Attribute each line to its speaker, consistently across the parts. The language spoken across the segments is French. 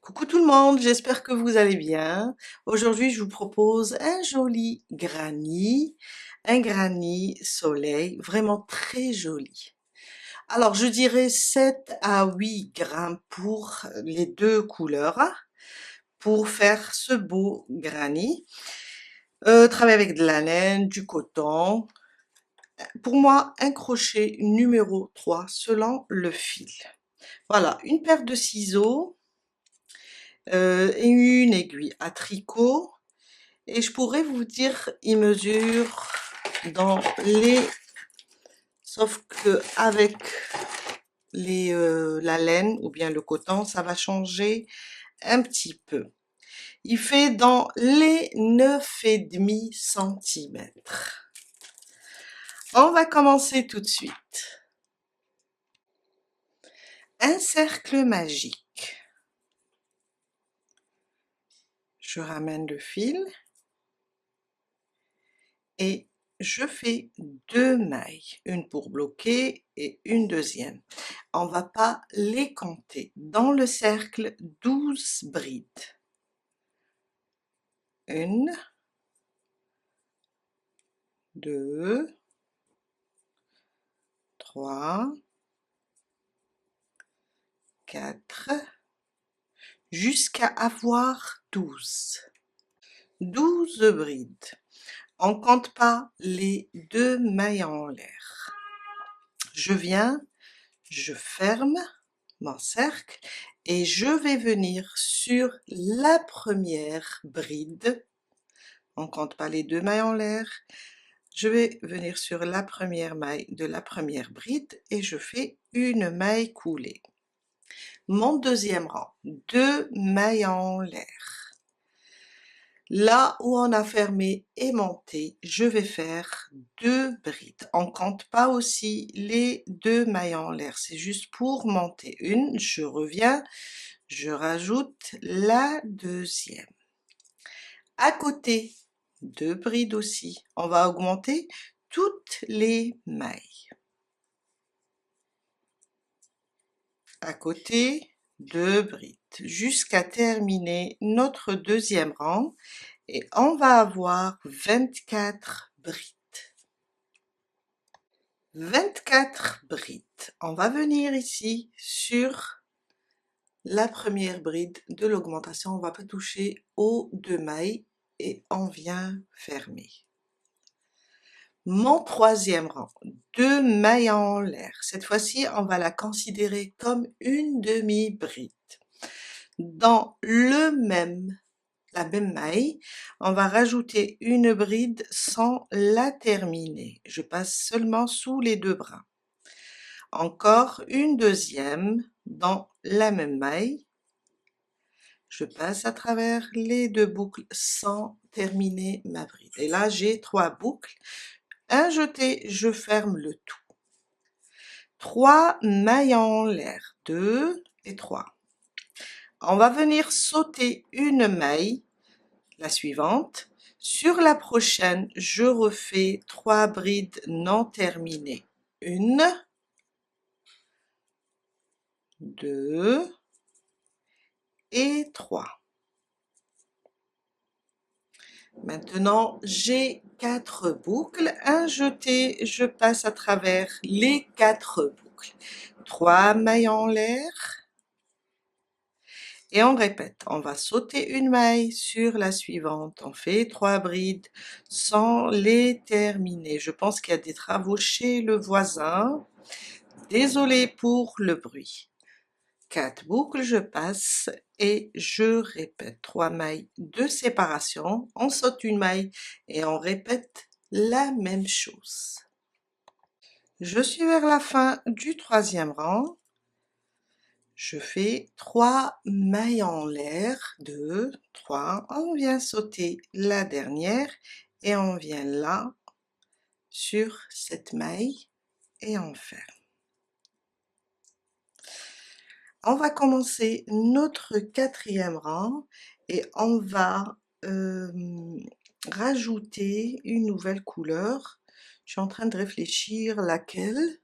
Speaker 1: Coucou tout le monde, j'espère que vous allez bien. Aujourd'hui, je vous propose un joli granny, un granny soleil, vraiment très joli. Alors, je dirais 7 à 8 grammes pour les deux couleurs, pour faire ce beau granny. Travailler avec de la laine, du coton. Pour moi, un crochet numéro 3 selon le fil. Voilà, une paire de ciseaux et une aiguille à tricot. Et je pourrais vous dire, il mesure dans les... Sauf que avec la laine ou bien le coton, ça va changer un petit peu. Il fait dans les 9,5 cm. On va commencer tout de suite. Un cercle magique. Je ramène le fil et je fais 2 mailles, une pour bloquer et une deuxième. On va pas les compter. Dans le cercle, 12 brides. 1, 2, 3, 4, jusqu'à avoir 12. 12 brides. On compte pas les 2 mailles en l'air. Je viens, je ferme mon cercle et je vais venir sur la première bride. On compte pas les 2 mailles en l'air. Je vais venir sur la première maille de la première bride et je fais une maille coulée. Mon deuxième rang, 2 mailles en l'air. Là où on a fermé et monté, je vais faire 2 brides. On compte pas aussi les 2 mailles en l'air, c'est juste pour monter une. Je reviens, je rajoute la deuxième. À côté, 2 brides aussi. On va augmenter toutes les mailles. À côté, 2 brides jusqu'à terminer notre deuxième rang et on va avoir 24 brides. 24 brides. On va venir ici sur la première bride de l'augmentation. On va pas toucher aux 2 mailles et on vient fermer. Mon troisième rang, 2 mailles en l'air. Cette fois-ci, on va la considérer comme une demi-bride. Dans la même maille, on va rajouter une bride sans la terminer. Je passe seulement sous les 2 brins. Encore une deuxième dans la même maille. Je passe à travers les 2 boucles sans terminer ma bride. Et là, j'ai 3 boucles. Un jeté, je ferme le tout. 3 mailles en l'air, 2 et 3. On va venir sauter une maille, la suivante. Sur la prochaine, je refais 3 brides non terminées. 1, 2 et 3. Maintenant, j'ai 4 boucles. Un jeté, je passe à travers les 4 boucles. 3 mailles en l'air. Et on répète, on va sauter une maille sur la suivante. On fait 3 brides sans les terminer. Je pense qu'il y a des travaux chez le voisin. Désolée pour le bruit. 4 boucles, je passe et je répète 3 mailles de séparation. On saute une maille et on répète la même chose. Je suis vers la fin du troisième rang. Je fais 3 mailles en l'air, 2, 3, on vient sauter la dernière et on vient là sur cette maille et on ferme. On va commencer notre quatrième rang et on va rajouter une nouvelle couleur. Je suis en train de réfléchir laquelle.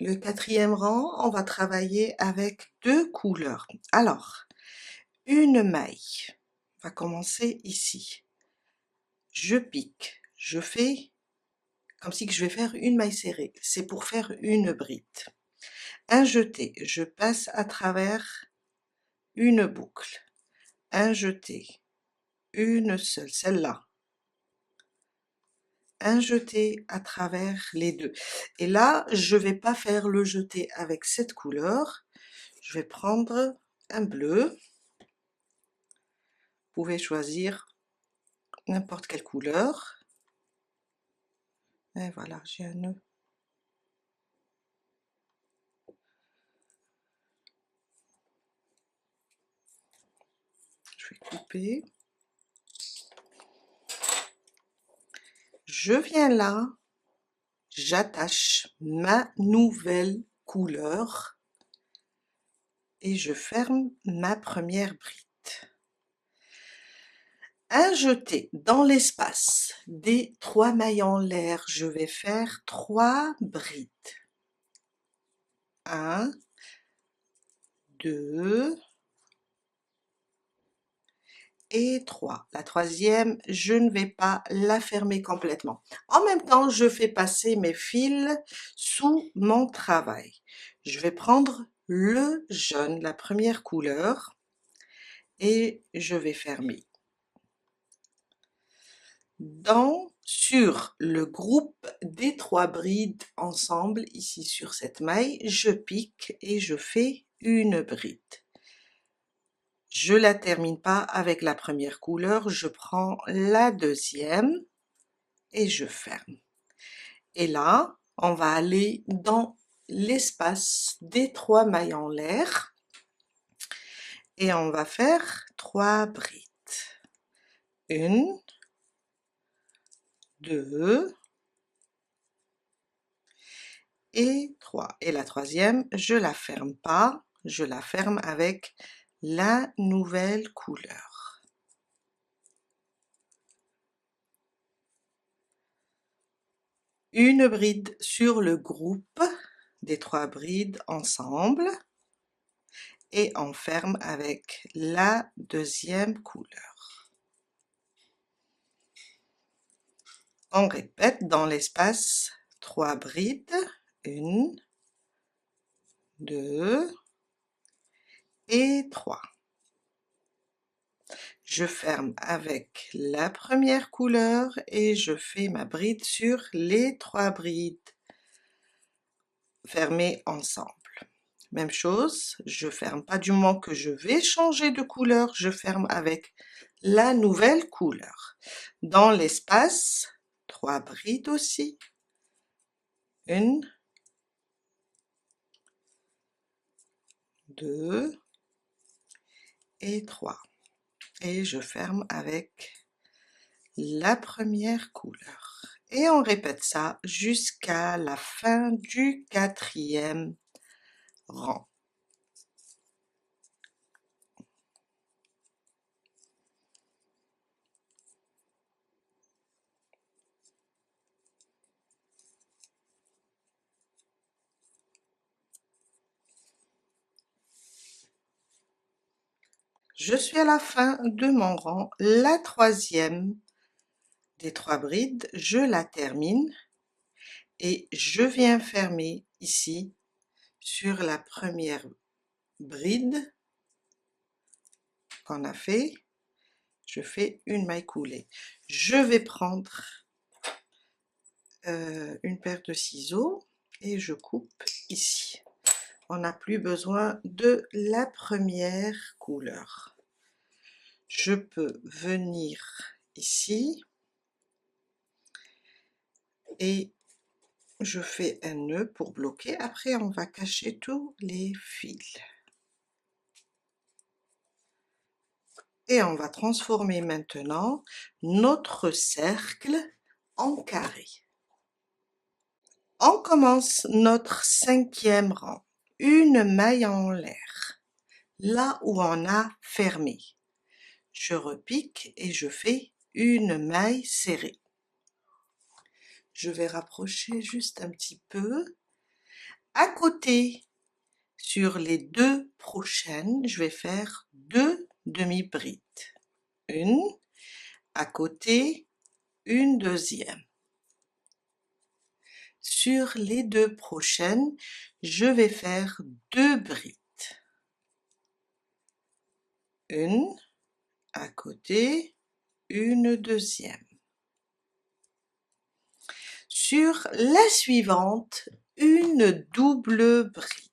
Speaker 1: Le quatrième rang, on va travailler avec 2 couleurs. Alors, une maille, on va commencer ici. Je pique, je fais comme si que je vais faire une maille serrée. C'est pour faire une bride. Un jeté, je passe à travers une boucle. Un jeté, une seule, celle-là. Un jeté à travers les deux. Et là, je vais pas faire le jeté avec cette couleur. Je vais prendre un bleu. Vous pouvez choisir n'importe quelle couleur. Et voilà, j'ai un nœud. Je vais couper. Je viens là, j'attache ma nouvelle couleur et je ferme ma première bride. Un jeté dans l'espace des 3 mailles en l'air, je vais faire 3 brides. 1, 2 et 3. La troisième, je ne vais pas la fermer complètement. En même temps, je fais passer mes fils sous mon travail. Je vais prendre le jaune, la première couleur, et je vais fermer. Sur le groupe des 3 brides ensemble, ici sur cette maille, je pique et je fais une bride. Je la termine pas avec la première couleur, je prends la deuxième et je ferme. Et là, on va aller dans l'espace des 3 mailles en l'air et on va faire 3 brides. 1, 2 et 3. Et la troisième, je la ferme pas, je la ferme avec la nouvelle couleur. Une bride sur le groupe des 3 brides ensemble et on ferme avec la deuxième couleur. On répète dans l'espace 3 brides, 1, 2 et 3. Je ferme avec la première couleur et je fais ma bride sur les 3 brides fermées ensemble. Même chose, je ferme pas du moment que je vais changer de couleur, je ferme avec la nouvelle couleur. Dans l'espace, 3 brides aussi. 1, 2 et 3. Et je ferme avec la première couleur. Et on répète ça jusqu'à la fin du 4e rang. Je suis à la fin de mon rang, la 3e des 3 brides, je la termine et je viens fermer ici sur la première bride qu'on a fait, je fais une maille coulée. Je vais prendre une paire de ciseaux et je coupe ici. On n'a plus besoin de la première couleur. Je peux venir ici et je fais un nœud pour bloquer. Après, on va cacher tous les fils. Et on va transformer maintenant notre cercle en carré. On commence notre 5e rang. Une maille en l'air, là où on a fermé. Je repique et je fais une maille serrée. Je vais rapprocher juste un petit peu. À côté, sur les 2 prochaines, je vais faire 2 demi-brides. Une, à côté, une deuxième. Sur les 2 prochaines, je vais faire 2 brides. Une, à côté, une deuxième. Sur la suivante, une double bride.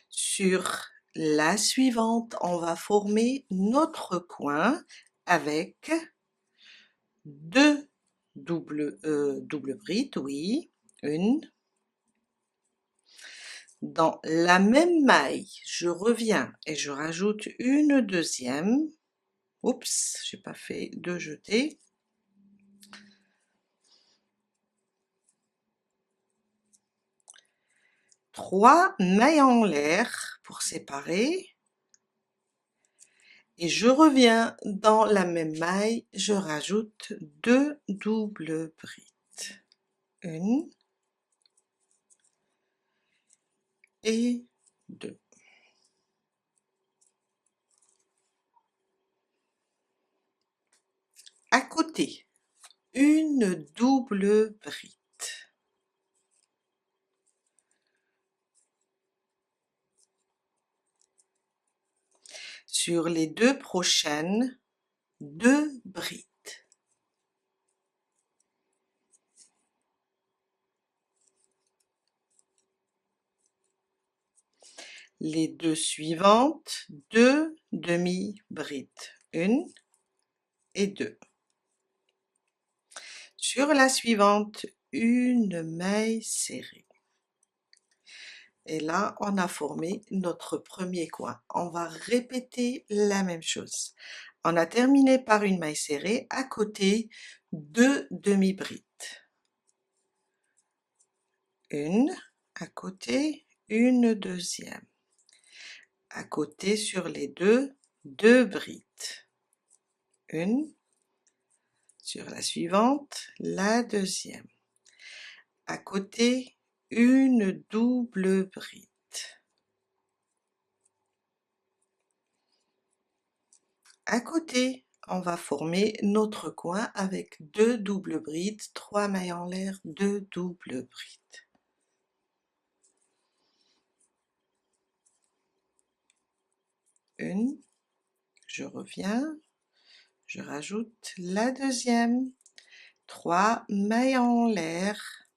Speaker 1: Sur la suivante, on va former notre coin avec 2 doubles brides, oui, une. Dans la même maille, je reviens et je rajoute une deuxième. Oups, j'ai pas fait de jeté. Trois mailles en l'air pour séparer. Et je reviens dans la même maille, je rajoute 2 doubles brides. Une et 2. À côté, une double bride. Sur les 2 prochaines, 2 brides. Les 2 suivantes, 2 demi-brides. Une et 2. Sur la suivante, une maille serrée. Et là, on a formé notre premier coin. On va répéter la même chose. On a terminé par une maille serrée, à côté, 2 demi-brides. Une, à côté, une deuxième. À côté sur les 2, 2 brides. Une, sur la suivante, la deuxième. À côté, une double bride. À côté, on va former notre coin avec 2 doubles brides, 3 mailles en l'air, 2 doubles brides. Une, je reviens, je rajoute la deuxième, 3 mailles en l'air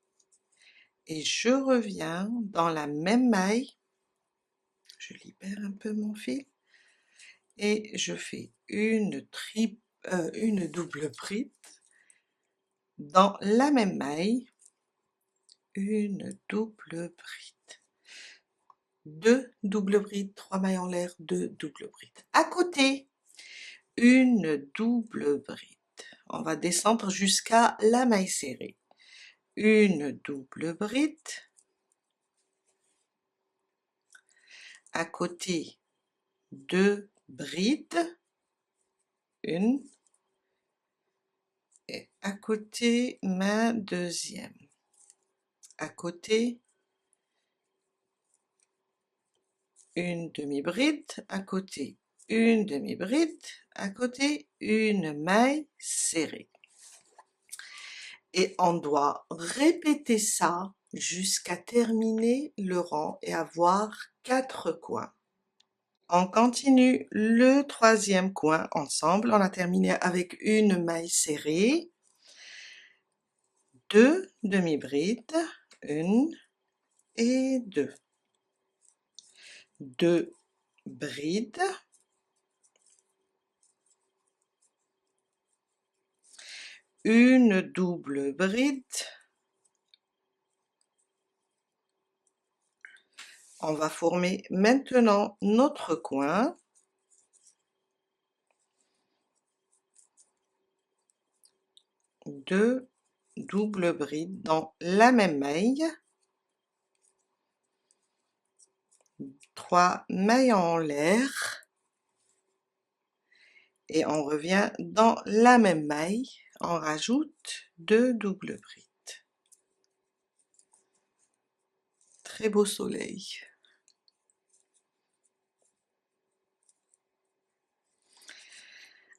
Speaker 1: et je reviens dans la même maille, je libère un peu mon fil et je fais une double bride dans la même maille, une double bride, 2 doubles brides, 3 mailles en l'air, 2 doubles brides. À côté, une double bride. On va descendre jusqu'à la maille serrée. Une double bride. À côté, 2 brides. Une. Et à côté, ma deuxième. À côté, une demi-bride. À côté, une demi-bride. À côté, une maille serrée. Et on doit répéter ça jusqu'à terminer le rang et avoir 4 coins. On continue le 3e coin ensemble. On a terminé avec une maille serrée, 2 demi-brides, une et 2. 2 brides, une double bride. On va former maintenant notre coin. 2 doubles brides dans la même maille, 3 mailles en l'air Et on revient dans la même maille, on rajoute 2 doubles brides. Très beau soleil.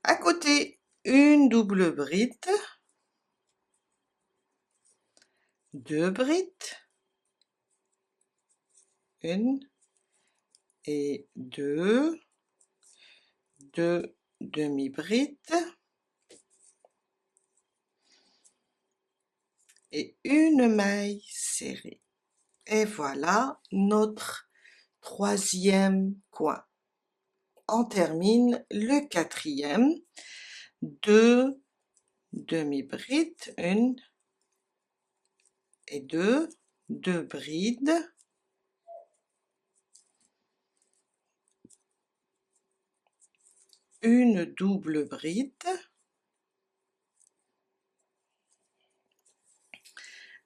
Speaker 1: À côté, une double bride, 2 brides, 1 et 2, 2 demi-brides et une maille serrée. Et voilà notre troisième coin. On termine le quatrième, 2 demi-brides, 1 et 2, 2 brides, une double bride,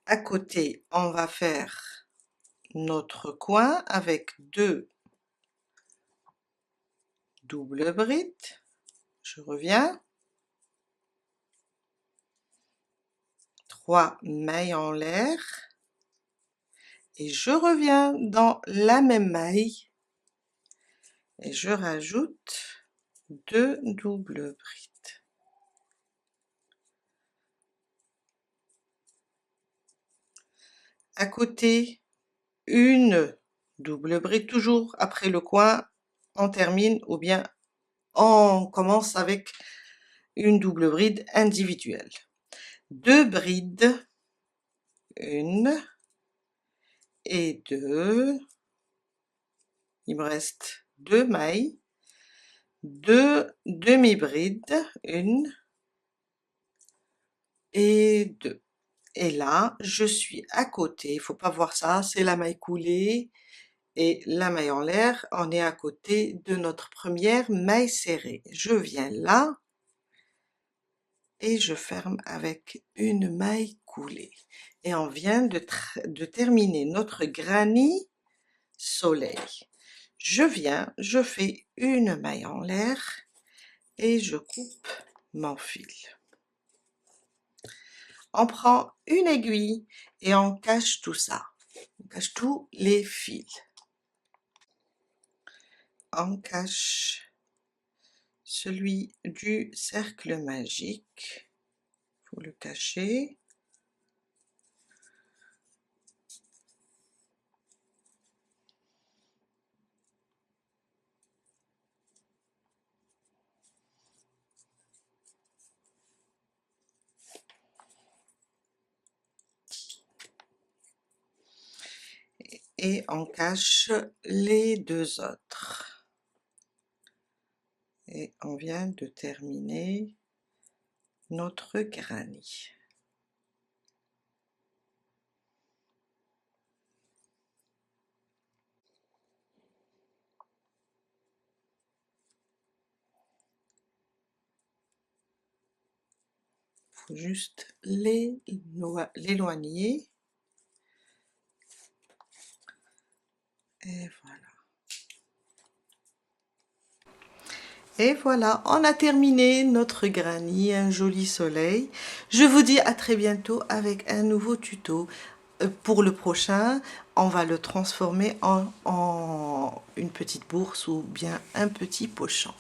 Speaker 1: à côté on va faire notre coin avec 2 doubles brides, je reviens, 3 mailles en l'air et je reviens dans la même maille et je rajoute 2 doubles brides. À côté, une double bride, toujours après le coin, on termine ou bien on commence avec une double bride individuelle. 2 brides, 1 et 2, il me reste 2 mailles, 2 demi-brides, 1 et 2. Et là, je suis à côté, il faut pas voir ça, c'est la maille coulée et la maille en l'air, on est à côté de notre première maille serrée. Je viens là et je ferme avec une maille coulée. Et on vient de terminer notre granny soleil. Je viens, je fais une maille en l'air et je coupe mon fil. On prend une aiguille et on cache tout ça. On cache tous les fils. On cache celui du cercle magique. Il faut le cacher. Et on cache les 2 autres. Et on vient de terminer notre granny. Faut juste l'éloigner. Et voilà. Et voilà, on a terminé notre granny, un joli soleil. Je vous dis à très bientôt avec un nouveau tuto. Pour le prochain, on va le transformer en une petite bourse ou bien un petit pochon.